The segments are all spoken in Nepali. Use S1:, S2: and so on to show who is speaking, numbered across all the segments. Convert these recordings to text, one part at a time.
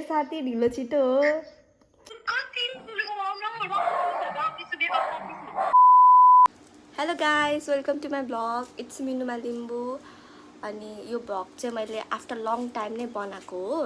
S1: साथी ढिलो छिटो हो hello guys welcome to my blog it's Minuma Limbu अनि यो ब्लग चाहिँ मैले आफ्टर लङ टाइम नै बनाएको हो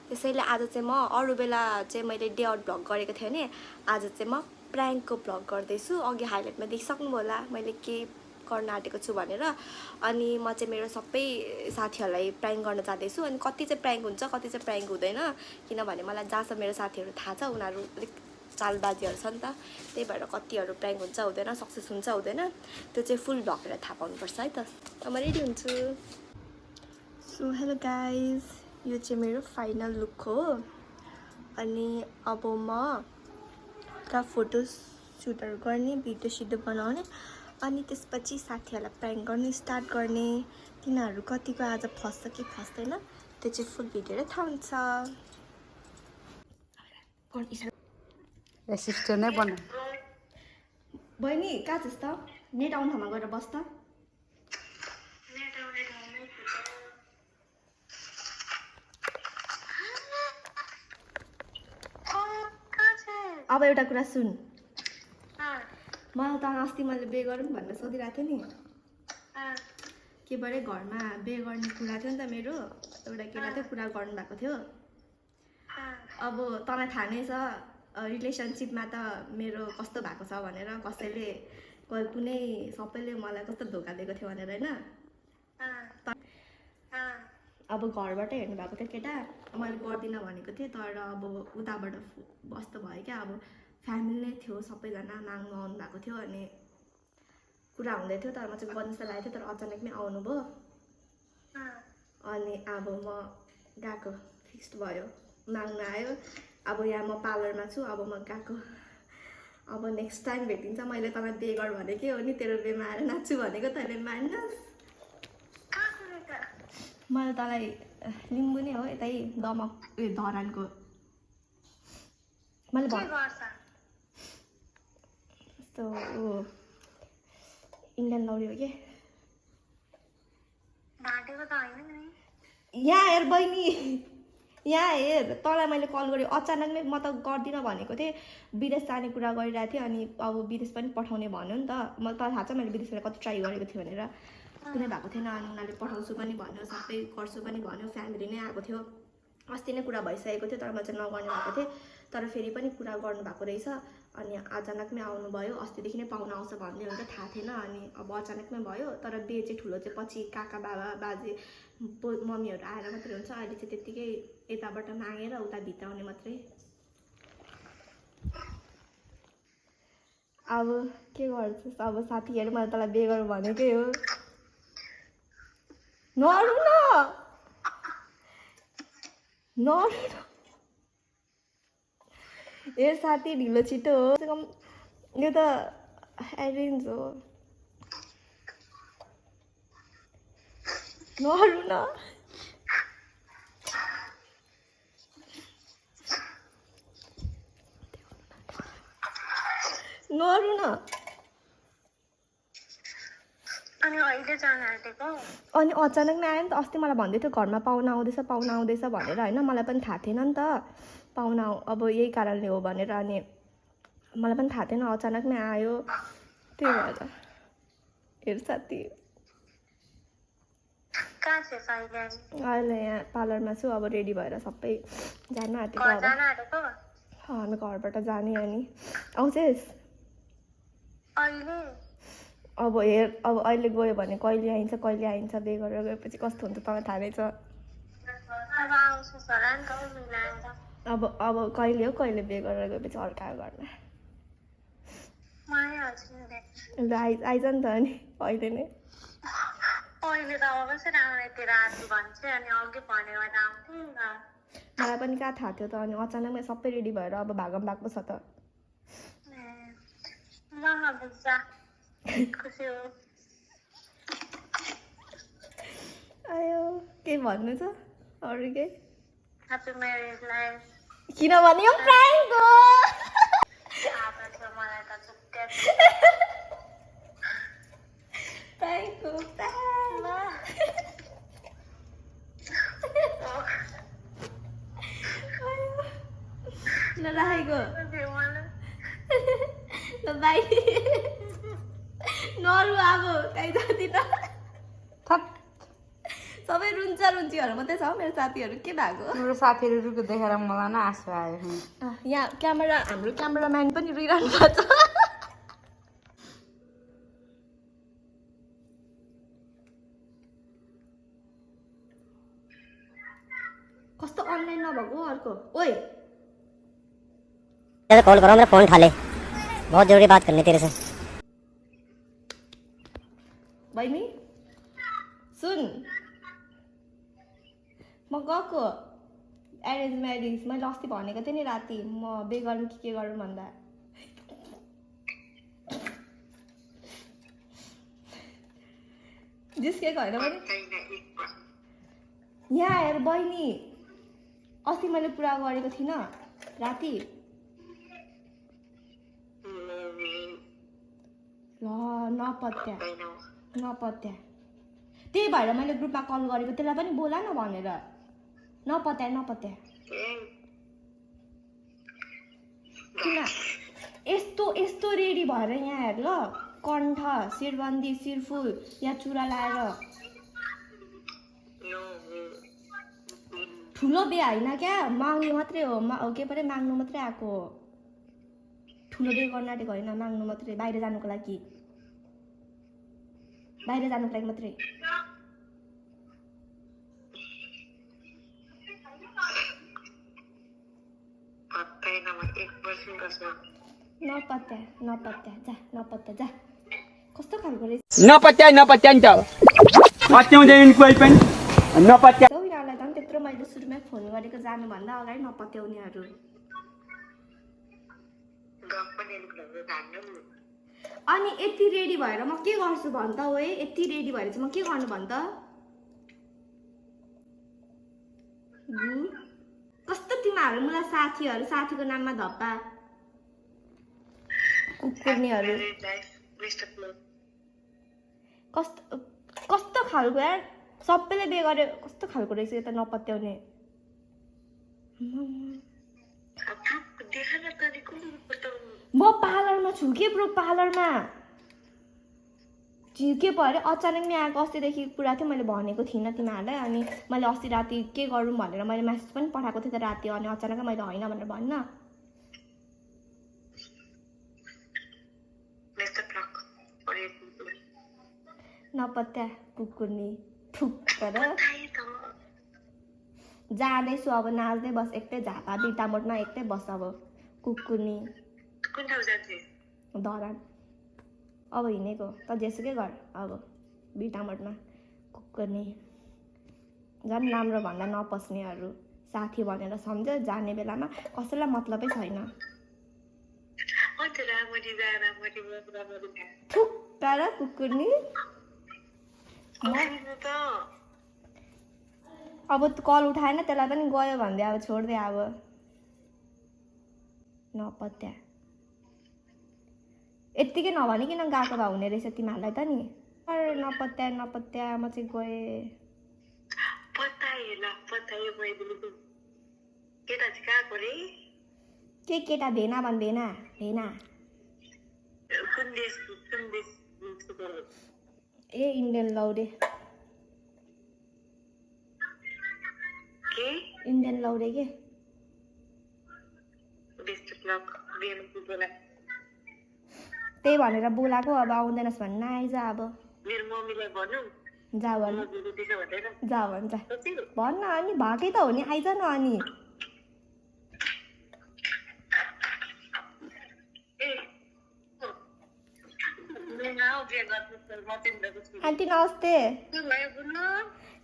S1: त्यसैले आज चाहिँ म अरू बेला चाहिँ मैले डे आउट ब्लग गरेको थिएँ नि आज चाहिँ म प्राङ्कको ब्लग गर्दैछु अघि हाइलाइटमा देखिसक्नु होला मैले के गर्न आँटेको छु भनेर अनि म चाहिँ मेरो सबै साथीहरूलाई प्राङ्क गर्न जाँदैछु अनि कति चाहिँ प्राङ्क हुन्छ कति चाहिँ प्राङ्क हुँदैन किनभने मलाई जहाँसम्म मेरो साथीहरू थाहा छ उनीहरू अलिक चालबाजीहरू छ नि त त्यही भएर कतिहरू प्राङ्क हुन्छ हुँदैन सक्सेस हुन्छ हुँदैन त्यो चाहिँ फुल ब्लग हेरेर थाहा पाउनुपर्छ है त म रेडी हुन्छु सो हेलो गाइज यो चाहिँ मेरो फाइनल लुक हो अनि अब म का फोटो सुटहरू गर्ने भिडियो सिडियो बनाउने अनि त्यसपछि साथीहरूलाई प्राङ्क गर्ने स्टार्ट गर्ने तिनीहरू कतिको आज फस्छ कि फस्दैन त्यो चाहिँ फुल भिडियो हेरेर थाहा हुन्छ
S2: सिस्टर नै बना
S1: बहिनी कहाँ छस् त नेट आउने ठाउँमा गएर बस् त अब एउटा कुरा सुन मलाई त अस्ति मैले बे गरौँ भनेर सोधिरहेको थिएँ नि के भरे घरमा बे गर्ने कुरा थियो नि त मेरो एउटा केटा थियो कुरा गर्नुभएको थियो अब तँलाई थाहा नै छ रिलेसनसिपमा त मेरो कस्तो भएको छ भनेर कसैले कुनै सबैले मलाई कस्तो धोका दिएको थियो भनेर होइन अब घरबाट हेर्नु भएको थियो केटा मैले गर्दिनँ भनेको थिएँ तर अब उताबाट बस्नु भयो क्या अब फ्यामिली नै थियो सबैजना माग्नु आउनु भएको थियो अनि कुरा हुँदै थियो तर म चाहिँ गर्नु जस्तो लागेको थियो तर अचानक नै आउनुभयो अनि अब म गएको फिक्स्ड भयो माग्नु आयो अब यहाँ म पार्लरमा छु अब म गएको अब नेक्स्ट टाइम भेटिन्छ मैले तँलाई बे गर भनेकै हो नि तेरो बेमा आएर नाच्छु भनेको तैँले मान्नुहोस् मैले तँलाई लिम्बू नै हो यतै दमक उयो धरानको मैले यस्तो इन्डियन लौरी हो कि यहाँ हेर बहिनी यहाँ हेर तँलाई मैले कल गरेँ अचानक नै म त गर्दिनँ भनेको थिएँ विदेश जाने कुरा गरिरहेको थिएँ अनि अब विदेश पनि पठाउने भन्यो नि त मलाई त थाहा छ मैले विदेशबाट कति ट्राई गरेको थिएँ भनेर कुनै भएको थिएन अनि उनीहरूले पठाउँछु पनि भन्यो सबै गर्छु पनि भन्यो फ्यामिली नै आएको थियो अस्ति नै कुरा भइसकेको थियो तर म चाहिँ नगर्ने भएको थिएँ तर फेरि पनि कुरा गर्नुभएको रहेछ अनि अचानक नै आउनुभयो अस्तिदेखि नै पाहुना आउँछ भन्दै हुन्छ थाहा थिएन अनि अब अचानकमै भयो तर बे चाहिँ ठुलो चाहिँ पछि काका बाबा बाजे मम्मीहरू आएर मात्रै हुन्छ अहिले चाहिँ त्यत्तिकै यताबाट मागेर उता भित्राउने मात्रै अब के गर्छस् अब साथीहरू मैले तँलाई बे गर भनेकै हो नरु न ए साथी ढिलो छिटो हो यो त एरेन्ज हो नरु न अनि अचानक नै आयो नि त अस्ति मलाई भन्दै थियो घरमा पाहुना आउँदैछ भनेर होइन मलाई पनि थाहा थिएन नि त पाहुना अब यही कारणले हो भनेर अनि मलाई पनि थाहा थिएन अचानक नै आयो त्यही भएर हेर साथी अहिले यहाँ पार्लरमा छु अब रेडी भएर सबै जानु आँटेको हामी घरबाट जाने अनि आउँछस् अब हेर अब अहिले गयो भने कहिले आइन्छ बे गरेर गएपछि कस्तो हुन्छ तपाईँ थाहा नै छ अब कहिले बे गरेर गएपछि अर्का गर्न आइज नि त अनि अहिले नै मलाई पनि कहाँ थाहा थियो त अनि अचानकमै सबै रेडी भएर अब भागम भएको छ त आयो के भन्नु छ अरू के किनभने यो प्राङ्क हो प्राङ्क हो प्राङ्क ल राखेको ल बाई नरु अब कहीँ जाँदिन
S2: थप
S1: सबै रुन्चीहरू मात्रै छ मेरो साथीहरू के भएको
S2: मेरो साथीहरू रुको देखेर मलाई न आँसु आयो
S1: यहाँ क्यामेरा हाम्रो क्यामेराम्यान पनि रुइरहनु भएको छ कस्तो अनलाइन नभएको अर्को ओए
S3: कॉल करो मेरा फोन उठा ले बहुत जरूरी बात करनी तेरे से
S1: बहिनी सुन म गएको एरेन्ज म्यारेज मैले अस्ति भनेको थिएँ नि राति म बे गरौँ के गरौँ भन्दा जिस्केको होइन भने यहाँ आएर बहिनी अस्ति मैले पुरा गरेको थिइनँ राति ल नपत्या त्यही भएर मैले ग्रुपमा कल गरेको त्यसलाई पनि बोला न भनेर नपत्या किन यस्तो रेडी भएर यहाँ हेर ल कण्ठ शिरबन्दी शिरफुल या चुरा लाएर ठुलो बिहा होइन क्या माग्नु मात्रै हो के परे माग्नु मात्रै आएको हो ठुलो बिहे गर्न आँटेको होइन माग्नु मात्रै बाहिर जानुको लागि मात्रै नपत्या जा कस्तो खालको रहेछ
S4: नपत्या नि त पत्याउँदैन कोही पनि नपत्या
S1: उनीहरूलाई झन् त्यत्रो मैले सुरुमै फोन गरेको जानुभन्दा अगाडि नपत्याउनेहरू अनि यति रेडी भएर म के गर्छु भन् त ओए यति रेडी भएर चाहिँ म के गर्नु भन् त कस्तो तिमीहरू मलाई साथीको नाममा धप्पा कुकुर्नेहरू कस्तो खालको यार सबैले बे गरे कस्तो खालको रहेछ यो त नपत्याउने म पार्लरमा छु के ब्रो पार्लरमा के भयो अचानक नै आएको अस्तिदेखि कुरा थियो मैले भनेको थिइनँ तिमीहरूलाई अनि मैले अस्ति राति के गरौँ भनेर मैले मेसेज पनि पठाएको थिएँ त राति अनि अचानक मैले होइन भनेर भन्न नपत्या कुकुर्नी थुक्कर जाँदैछु अब नाच्दै बस एक्लै झापा बिटामोटमा एक्लै बस अब कुकुर्नी धरान अब हिँडेको त जेसुकै गर अब बिटामोटमा कुकुर्नी झन् राम्रो भन्दा नपस्नेहरू साथी भनेर सम्झ्यो जाने बेलामा कसैलाई मतलबै छैन थुक्कर कुकुर्नी अब कल उठाएन त्यसलाई पनि गयो भन्दै अब छोड्दै अब नपत्या यत्तिकै नभनिकन गएको भए हुने रहेछ तिमीहरूलाई त नि नपत्या म चाहिँ गएँ के केटा भेना भन् भेना ए इन्डियन लौडे इन्डियन लौडे के त्यही भनेर बोलाएको अब आउँदैनस् भन्न आइज अब जा भन् भन्न अनि भएकै त हो नि आइज न अनि आन्टी नमस्ते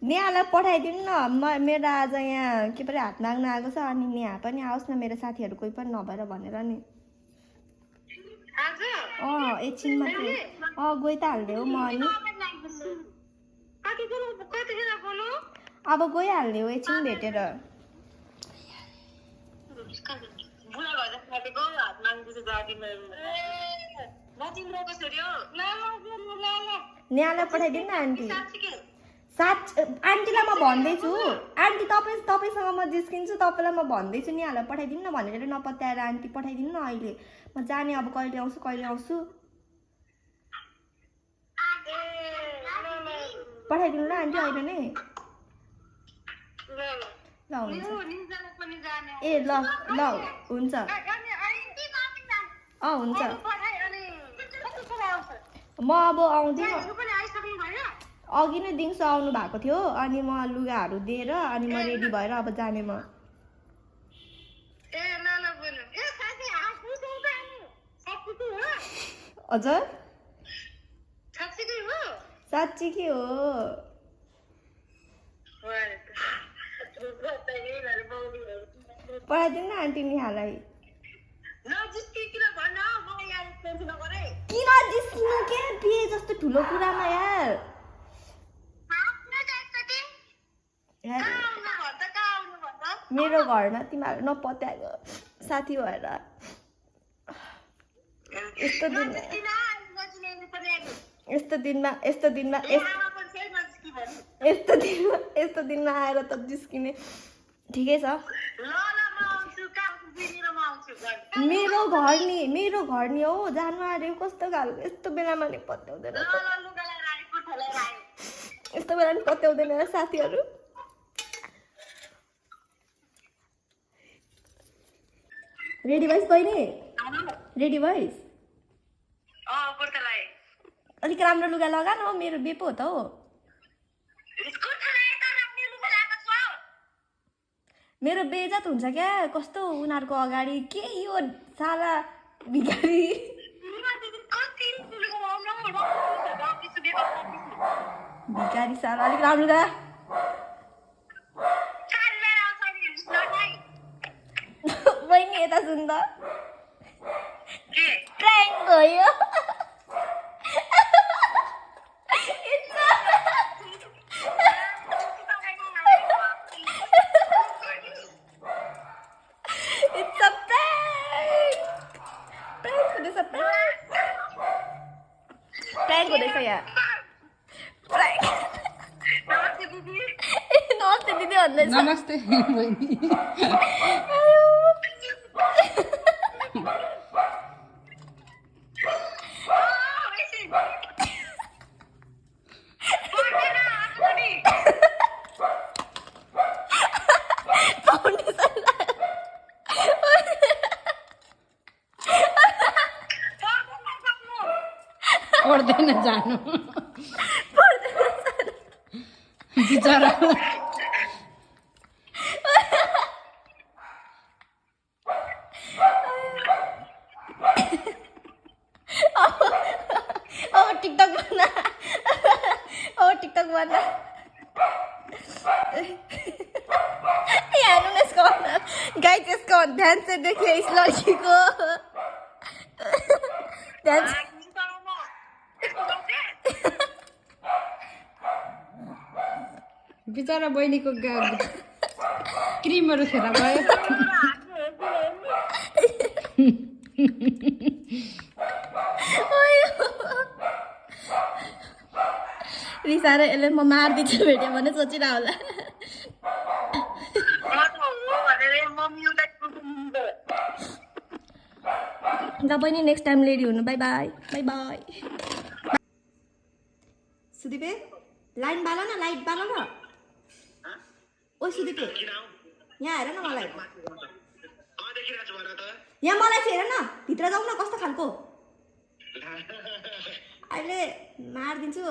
S1: नेहालाई पठाइदिनु न मेरो आज यहाँ के परे हात माग्न आएको छ अनि नेहा पनि आओस् न मेरो साथीहरू कोही पनि नभएर भनेर नि एकछिन मात्रै गइ त हाल्दै हो म अनि अब गइहाल्ने हो एकछिन भेटेर नेहालाई पठाइदिनु न आन्टी आन्टीलाई म भन्दैछु आन्टी तपाईँसँग म जिस्किन्छु तपाईँलाई म भन्दैछु नि हाल पठाइदिनु न भनेर नपत्याएर आन्टी पठाइदिनु न अहिले म जाने अब कहिले आउँछु पठाइदिनु ल आन्टी अहिले नै ल हुन्छ ए ल हुन्छ हुन्छ म अब आउँदिनँ अघि नै दिउँसो आउनु भएको थियो अनि म लुगाहरू दिएर अनि म रेडी भएर अब जाने म हजुर साँच्ची के हो पठाइदिनु न आन्टी निहालाई किन जिस्किनु के बिहे जस्तो ठुलो कुरामा यार मेरो घरमा तिमीहरू नपत्याएको साथी भएर यस्तो दिनमा आएर त जिस्किने ठिकै छ मेरो घर नि हो जानु आयो कस्तो खालको यस्तो बेलामा नि पत्याउँदैन यस्तो बेला नि पत्याउँदैन साथीहरू रेडी भइस बहिनी रेडी भइस अलिक राम्रो लुगा लगा न मेरो बेपो हो त हो मेरो बेइज्जत हुन्छ क्या कस्तो उनीहरूको अगाडि के यो साला भिखारी साला अलिक राम्रो लुगा बहिनी यता सुन त प्राङ्क भयो प्राङ्क हुँदैछ यहाँ नमस्ते दिदी भन्दैछ
S2: नमस्ते बहिनी पर्दैन जानु बिचरा
S1: टिकटक बना हेर्नु न यसको गाइस यसको ध्यान से देखिए इस लड़की को ध्यान से
S2: बिचरा बहिनीको क्रिमहरू खेर भयो
S1: रिसाएर यसले म मारिदिन्छु भेट्यो भने सोचिरह होला ल बहिनी नेक्स्ट टाइम रेडी हुनु बाई बाई सुदीपे लाइन बाल न लाइट बाल न ओ सुदीपे यहाँ हेर न मलाई यहाँ मलाई चाहिँ हेर न भित्र जाउँ न कस्तो खालको अहिले मारिदिन्छु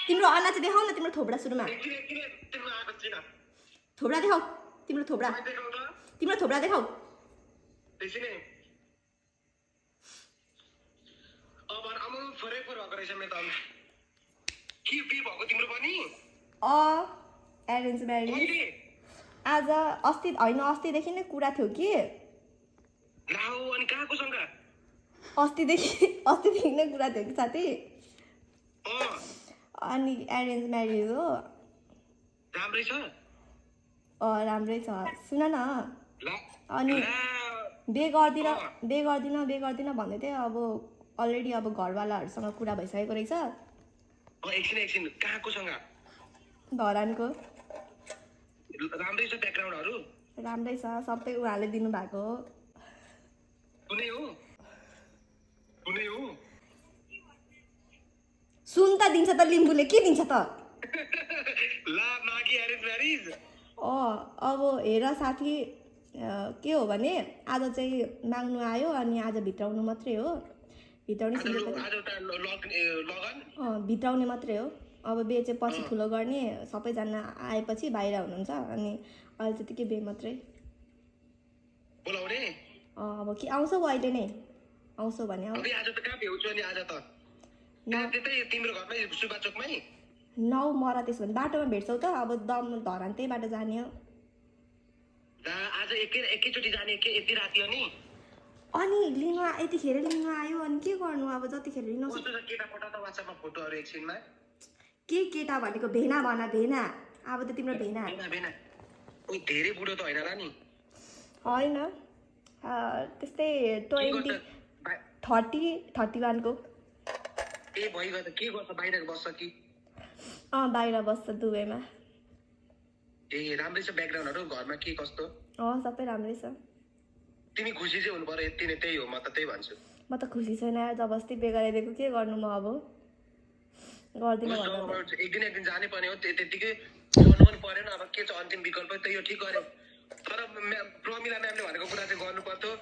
S1: तिम्रो अन्ना चाहिँ देखाउ न तिम्रो थोब्रा सुरुमा थोब्रा देखाउ तिम्रो थोब्रा देखाउ एरेन्ज म्यारेज आज अस्तिदेखि नै कुरा थियो कि अस्तिदेखि नै कुरा थियो कि साथी अनि एरेन्ज म्यारेज हो राम्रै छ सुन न अनि बे गर्दिन भन्दै थिएँ अब अलरेडी अब घरवालाहरूसँग कुरा भइसकेको रहेछ
S5: एकछिन कहाँकोसँग
S1: धरानको
S5: राम्रै छ ब्याकग्राउन्डहरू
S1: राम्रै छ सबै उहाँले दिनुभएको हो
S5: कुनै हो
S1: सुन त दिन्छ त लिम्बूले के दिन्छ त
S5: ला मागी एरेन्ज म्यारिज
S1: अब हेर साथी के हो भने आज चाहिँ माग्नु आयो अनि आज भित्राउनु मात्रै हो भित्राउने
S5: लगन
S1: भित्राउने मात्रै हो अब बिहे चाहिँ पछि ठुलो गर्ने सबैजना आएपछि बाहिर हुनुहुन्छ अनि अहिले त्यतिकै बिहे मात्रै
S5: बोलाउने
S1: अब के आउँछौ अहिले नै आउँछौ भने
S5: अब आज त कहाँ भ्याउँछु अनि आज त त्यतै तिम्रो घरमै सुबा चोकमै
S1: 9 मरा त्यसो भने बाटोमा भेट्छौ त अब दम धरान त्यही बाटो जाने हो
S5: आज एकैचोटि जाने यति राति
S1: अनि लिन यतिखेर लिन आयो अनि के गर्नु अब जतिखेर लिन
S5: कस्तो छ केटा पठा त वाट्सएपमा फोटोहरू एकछिनमा
S1: के केटा भनेको भेना भन भेना अब त तिम्रो भेना
S5: भेना ओइ धेरै बुढो त होइन र नि
S1: होइन त्यस्तै 30-31 को
S5: ए भइगयो त के गर्छ बाहिर बस्छ कि
S1: बाहिर बस्छ दुबईमा
S5: ए राम्रै छ ब्याकग्राउन्डहरू घरमा के कस्तो
S1: सबै राम्रै छ
S5: तिमी खुसी चाहिँ हुनु पर्यो यति नै त्यही हो म त त्यही भन्छु
S1: म त खुसी छैन जबरजस्ती बे गराइदिएको के गर्नु म अब गर्दिनँ
S5: एक दिन जानै पर्ने हो त्यतिकै गर्नु पनि परेन अब के छ अन्तिम विकल्प त यो ठिक गर्यो तर प्रमिला म्यामले भनेको कुरा चाहिँ गर्नु पर्थ्यो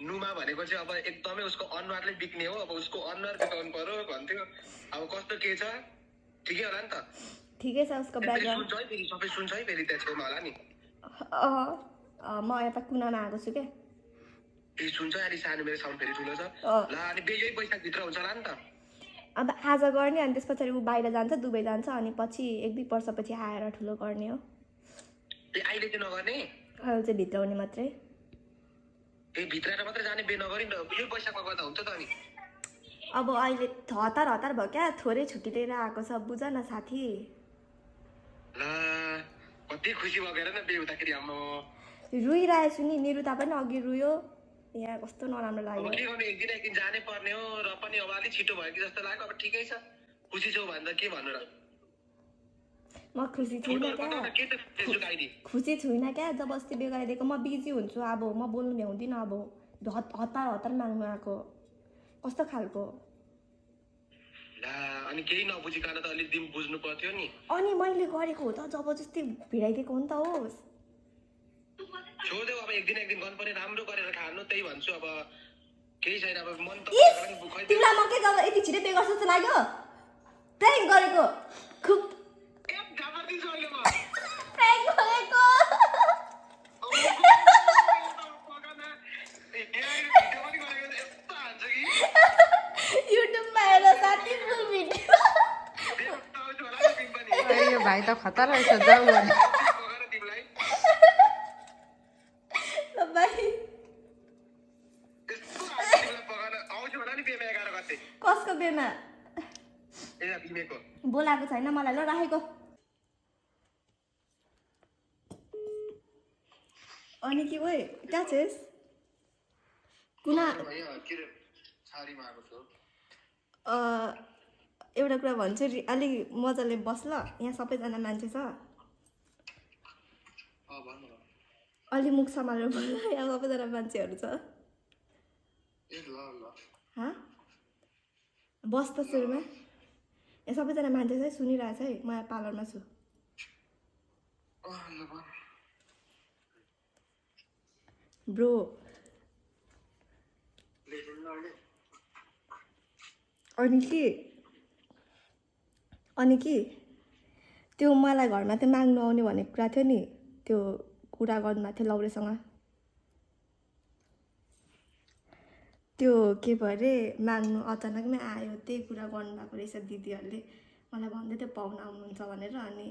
S5: नुमा भनेको चाहिँ अब एकदमै उसको अनुहारले बिक्ने हो अब उसको अनुहार बिकाउनु पर्यो भन्थ्यो अब कस्तो के छ ठिकै होला नि त
S1: ठिकै छ उसको ब्याकग्राउन्ड
S5: सुन्छ है फेरि सबै सुन्छ है फेरि त्यहाँ छेउमा होला नि
S1: म यता कुनामा आएको छु क्या
S5: ए सुन्छ अलि सानो मेरो साउन्ड फेरि ठुलो छ ल अनि यही बैशाखभित्र हुन्छ होला नि त
S1: अब आज गर्ने अनि त्यस पछाडि ऊ बाहिर जान्छ दुबई जान्छ अनि पछि 1-2 वर्षपछि आएर ठुलो गर्ने हो
S5: ए अहिले चाहिँ नगर्ने
S1: अहिले चाहिँ भित्राउने मात्रै
S5: ए भित्राएर मात्रै जाने बे नगरी यो बैशाखमा गर्दा हुन्छ त अनि
S1: अब अहिले हतार भयो क्या थोरै छुट्टी लिएर आएको छ बुझ न साथी
S5: ल कति खुसी भएर न बे हुँदाखेरि हाम्रो
S1: रुइरहेको छु नि निरुता पनि अघि रुयो यहाँ कस्तो नराम्रो लाग्यो
S5: के गर्नु एक दिन जानै पर्ने हो र पनि अब अलिक छिटो भयो कि जस्तो लाग्यो अब ठिकै छ खुसी छौ भन्दा के भन्नु र
S1: म खुसी छुइनँ क्या खुसी छुइनँ क्या जब अस्ति बे गराइदिएको म बिजी हुन्छु अब म बोल्नु भ्याउँदिनँ अब हतार माग्नु आएको कस्तो खालको
S5: अनि केही नबुझिकन त अलिक दिन बुझ्नु पर्थ्यो नि
S1: अनि मैले गरेको हो त जबरजस्ती भिडाइदिएको हो नि त होस्
S5: छोड्देऊ अब एक दिन गर्नु पर्ने राम्रो गरेर खानु त्यही भन्छु अब केही छैन अब मन त
S1: तिमीलाई म के जब यति छिटै बे गर्छु जस्तो लाग्यो प्र्याङ्क गरेको खुब युट्युबमा हेर साथी फुल भिडियो
S2: यो भाइ त खतरा रहेछ जाऊ भने
S1: कसको बेमा बोलाएको छैन मलाई ल राखेको अनि के ओइ कहाँ छेस कुना एउटा कुरा भन्छु अलिक मजाले बस ल यहाँ सबैजना मान्छे छ अलि मुख सम्हालेर बोल यहाँ सबैजना मान्छेहरू छ बस त सुरुमा यहाँ सबैजना मान्छे छ है सुनिरहेछ है म यहाँ पार्लरमा छु ब्रो अनि के त्यो मलाई घरमा त्यो माग्नु आउने भनेको कुरा थियो नि त्यो कुरा गर्नुभएको थियो लौरेसँग त्यो के भयो अरे माग्नु अचानकमै आयो त्यही कुरा गर्नुभएको रहेछ दिदीहरूले मलाई भन्दै थियो पाहुना आउनुहुन्छ भनेर अनि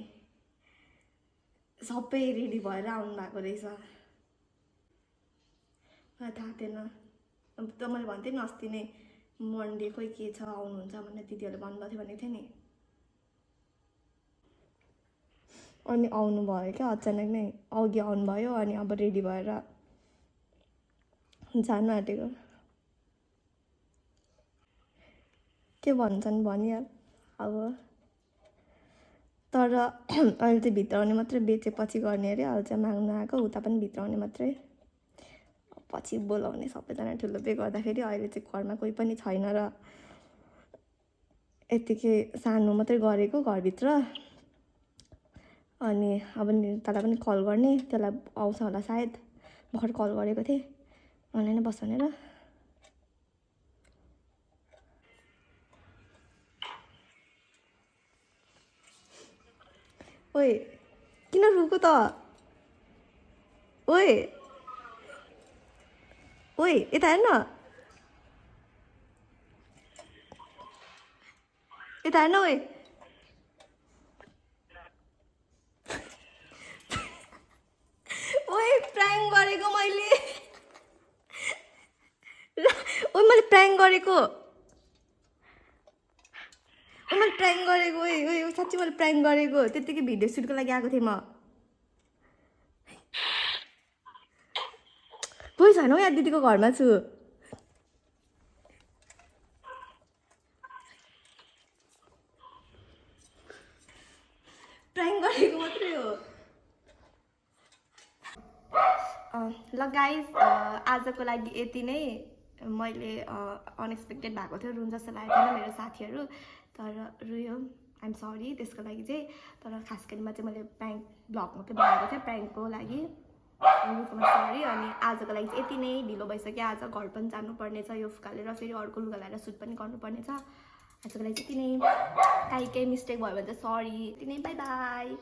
S1: सबै रेडी भएर आउनुभएको रहेछ मलाई थाहा थिएन त मैले भन्थेँ नि अस्ति नै मन्डे खोइ के छ आउनुहुन्छ भनेर दिदीहरूले भन्नुभएको थियो भनेको थिएँ नि अनि आउनुभयो क्या अचानक नै अघि आउनुभयो अनि अब रेडी भएर जानु आँटेको के भन्छन् भनिहाल अब तर अहिले चाहिँ भित्राउने मात्रै बेचेपछि गर्ने अरे अहिले चाहिँ माग्नु आएको उता पनि भित्राउने मात्रै पछि बोलाउने सबैजना ठुलो पे गर्दाखेरि अहिले चाहिँ घरमा कोही पनि छैन र यतिकै सानो मात्रै गरेको घरभित्र अनि अब तँलाई पनि कल गर्ने त्यसलाई आउँछ होला सायद भर्खर कल गरेको थिएँ अनलाइनै बस भनेर ओए किन रुको त ओए ओए यता हेर्न यता हेर्न ओए ओए प्राङ्क गरेको मैले ओए मैले प्राङ्क गरेको मैले प्राङ्क गरेको ओए ओए साँच्चै मैले प्राङ्क गरेको त्यत्तिकै भिडियो सुटको लागि आएको थिएँ म कोही छैन हौ यहाँ दिदीको घरमा छु प्राङ्क गरेको मात्रै हो ल गाइज आजको लागि यति नै मैले अनएक्सपेक्टेड भएको थियो रुन जस्तो लागेको थिएन मेरो साथीहरू तर रुयो आइएम सरी त्यसको लागि चाहिँ तर खास गरिमा चाहिँ मैले प्राङ्क ब्लग मात्रै बनाएको थिएँ प्राङ्कको लागि सरी अनि आजको लागि चाहिँ यति नै ढिलो भइसक्यो आज घर पनि जानुपर्ने छ यो फुकालेर फेरि अर्को लुगा लगाएर सुट पनि गर्नुपर्ने छ आजको लागि यति नै काहीँ केही मिस्टेक भयो भने चाहिँ सरी यति नै बाई बाई